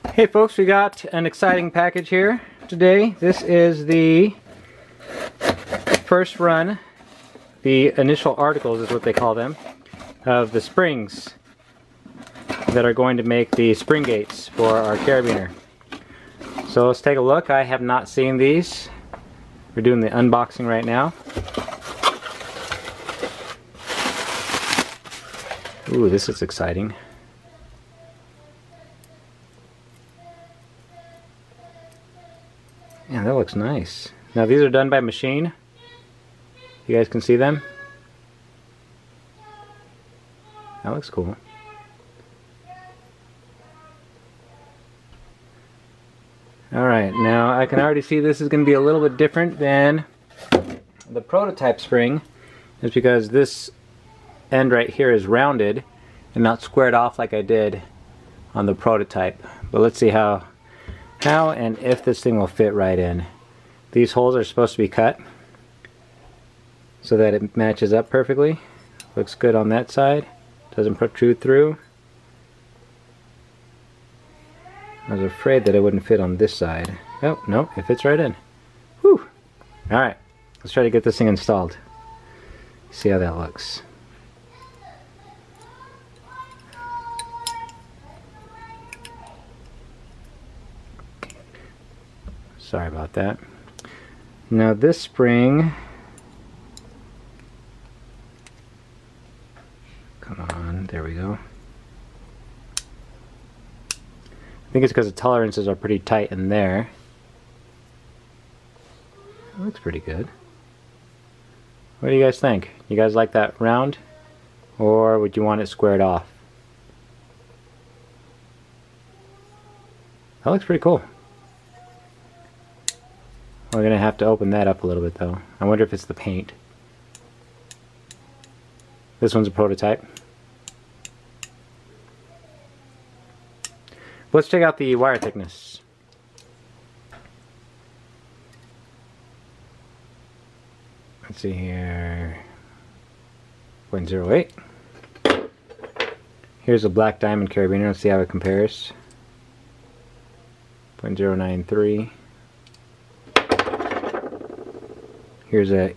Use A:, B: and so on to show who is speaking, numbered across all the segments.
A: Hey folks, we got an exciting package here today. This is the first run, the initial articles is what they call them, of the springs that are going to make the spring gates for our carabiner. So let's take a look. I have not seen these. We're doing the unboxing right now. Ooh, this is exciting. Yeah, that looks nice. Now these are done by machine. You guys can see them. That looks cool. Alright, now I can already see this is going to be a little bit different than the prototype spring. It's because this end right here is rounded and not squared off like I did on the prototype. But let's see how and if this thing will fit right in. These holes are supposed to be cut so that it matches up perfectly. Looks good on that side. Doesn't protrude through. I was afraid that it wouldn't fit on this side. Oh, no, it fits right in. Whew! Alright, let's try to get this thing installed. See how that looks. Sorry about that. Now this spring, come on, there we go. I think it's because the tolerances are pretty tight in there. It looks pretty good. What do you guys think? You guys like that round? Or would you want it squared off? That looks pretty cool. We're going to have to open that up a little bit though. I wonder if it's the paint. This one's a prototype. Let's check out the wire thickness. Let's see here. 0.08. Here's a black diamond carabiner. Let's see how it compares. 0.093. Here's a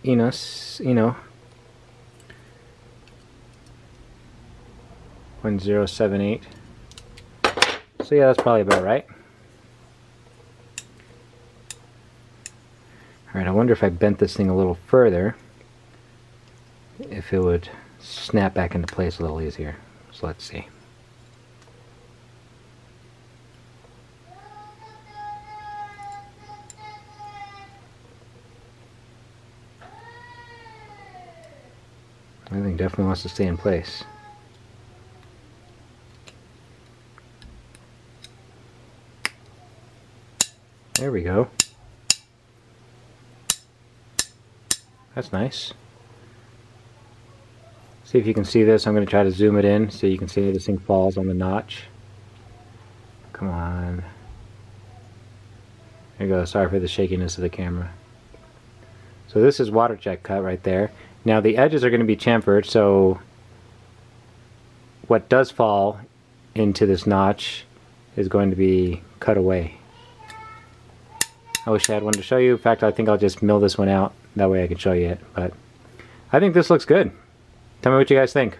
A: Eno. 0.078. So yeah, that's probably about right. Alright, I wonder if I bent this thing a little further, if it would snap back into place a little easier. So let's see. Everything definitely wants to stay in place. There we go. That's nice. See if you can see this. I'm going to try to zoom it in so you can see this thing falls on the notch. Come on. There you go. Sorry for the shakiness of the camera. So this is water jet cut right there. Now the edges are going to be chamfered, so what does fall into this notch is going to be cut away. I wish I had one to show you. In fact, I think I'll just mill this one out. That way I can show you it. But I think this looks good. Tell me what you guys think.